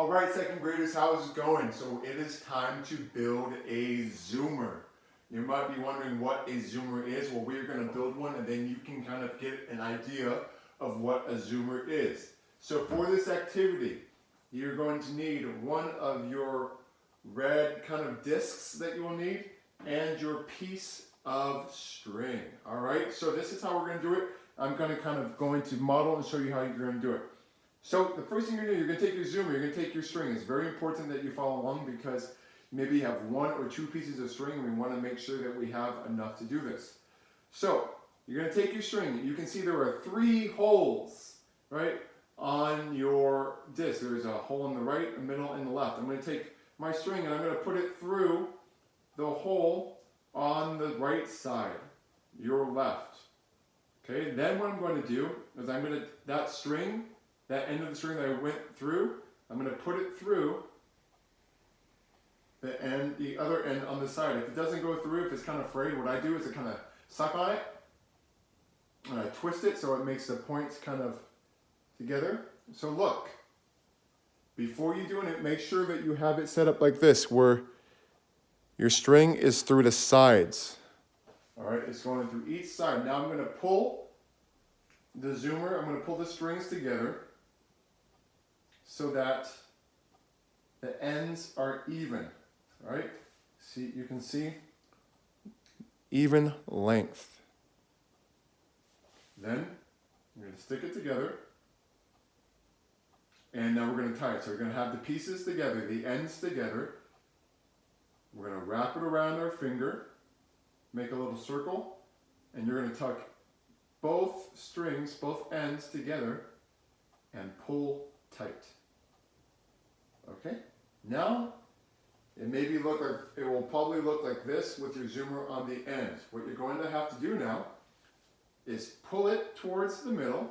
All right, second graders, how's it going? So it is time to build a zoomer. You might be wondering what a zoomer is. Well, we're going to build one and then you can kind of get an idea of what a zoomer is. So for this activity, you're going to need one of your red kind of discs that you will need and your piece of string. All right, so this is how we're going to do it. I'm going to model and show you how you're going to do it. So the first thing you're going to do, you're going to take your zoomer, you're going to take your string. It's very important that you follow along because maybe you have one or two pieces of string and we want to make sure that we have enough to do this. So you're going to take your string. You can see there are 3 holes, right, on your disc. There's a hole in the right, the middle, and the left. I'm going to take my string and I'm going to put it through the hole on the right side, your left. Okay, then what I'm going to do is that string, that end of the string that I went through, I'm going to put it through the other end on the side. If it doesn't go through, if it's kind of frayed, what I do is I kind of suck on it and I twist it so it makes the points kind of together. So look, before you do it, make sure that you have it set up like this where your string is through the sides. All right, it's going through each side. Now I'm going to pull the zoomer, I'm going to pull the strings together so that the ends are even, all right? See, you can see even length. Then we're going to stick it together, and now we're going to tie it. So we're going to have the pieces together, the ends together. We're going to wrap it around our finger, make a little circle, and you're going to tuck both strings, both ends together, and pull tight. Okay, now it will probably look like this with your zoomer on the end. What you're going to have to do now is pull it towards the middle.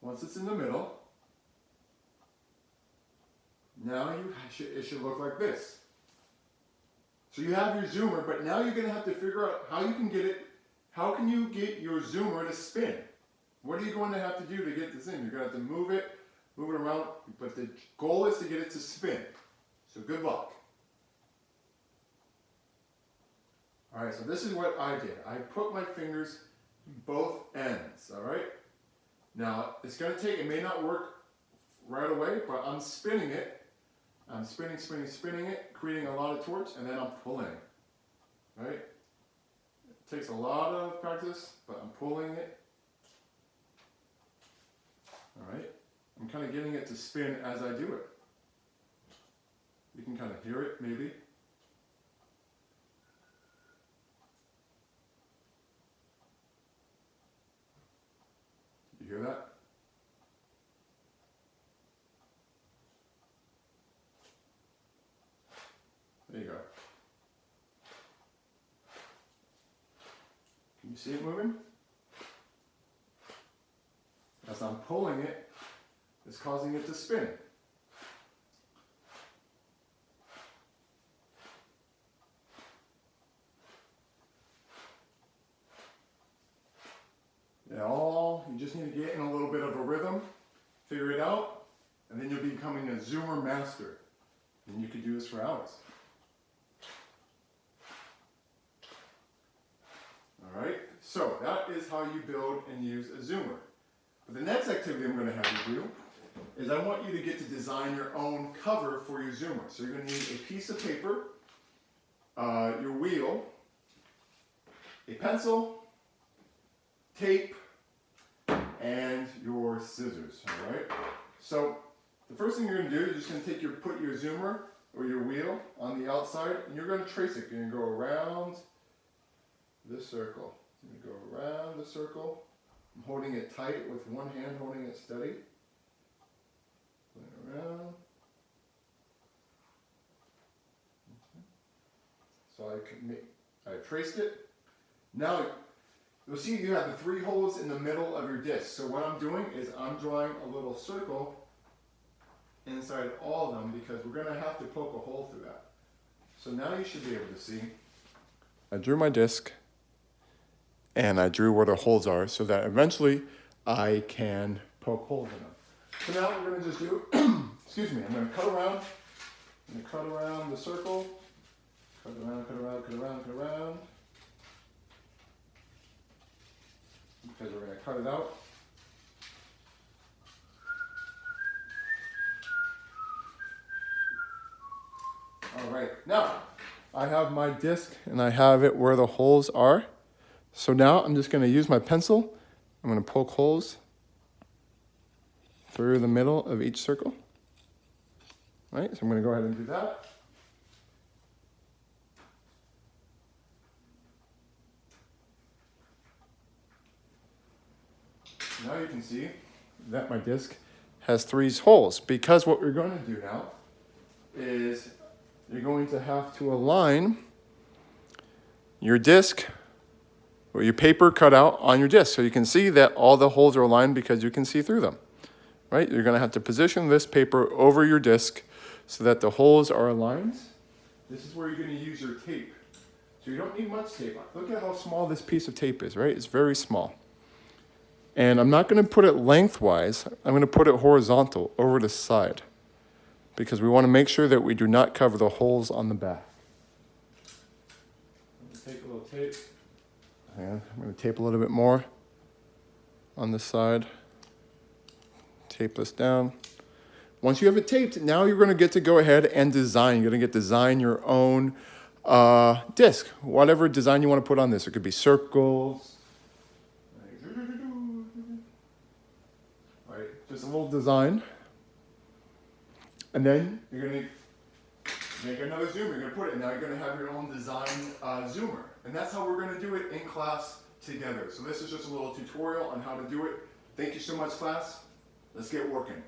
Once it's in the middle, now it should look like this. So you have your zoomer, but now you're going to have to figure out how you can get it. How can you get your zoomer to spin? What are you going to have to do to get this in? You're going to have to move it around, but the goal is to get it to spin. So good luck. All right, so this is what I did. I put my fingers in both ends, all right? Now, it's going to take, it may not work right away, but I'm spinning it. I'm spinning it, creating a lot of torque, and then I'm pulling, right? It takes a lot of practice, but I'm pulling it. All right? I'm kind of getting it to spin as I do it. You can kind of hear it, maybe. You hear that? There you go. Can you see it moving? As I'm pulling it, it's causing it to spin. You just need to get in a little bit of a rhythm, figure it out, and then you'll be becoming a zoomer master. And you could do this for hours. All right, so that is how you build and use a zoomer. But the next activity I'm going to have you do is I want you to get to design your own cover for your zoomer. So you're going to need a piece of paper, your wheel, a pencil, tape, and your scissors, all right? So the first thing you're going to do, you're just going to put your zoomer or your wheel on the outside, and you're going to trace it. You're going to go around this circle. You're going to go around the circle. I'm holding it tight with one hand, holding it steady. Going around. So I traced it. Now, you'll see you have the 3 holes in the middle of your disc. So what I'm doing is I'm drawing a little circle inside all of them because we're going to have to poke a hole through that. So now you should be able to see. I drew my disc and I drew where the holes are so that eventually I can poke holes in them. So now we're gonna just do, excuse me, I'm gonna cut around. I'm gonna cut around the circle. Cut around, cut around, cut around, cut around. Because we're gonna cut it out. All right, now I have my disc and I have it where the holes are. So now I'm just gonna use my pencil. I'm gonna poke holes through the middle of each circle. All right, so I'm gonna go ahead and do that. Now you can see that my disc has 3 holes, because what we're going to do now is you're going to have to align your disc or your paper cut out on your disc. So you can see that all the holes are aligned because you can see through them, right? You're going to have to position this paper over your disc so that the holes are aligned. This is where you're going to use your tape. So you don't need much tape. Look at how small this piece of tape is, right? It's very small. And I'm not going to put it lengthwise. I'm going to put it horizontal over the side because we want to make sure that we do not cover the holes on the back. Take a little tape. And I'm going to tape a little bit more on this side. Tape this down. Once you have it taped, now you're going to get to go ahead and design. You're going to get to design your own disc. Whatever design you want to put on this. It could be circles. All right, just a little design. And then you're going to make another zoomer. You're going to put it. Now you're going to have your own design zoomer. And that's how we're going to do it in class together. So this is just a little tutorial on how to do it. Thank you so much, class. Let's get working.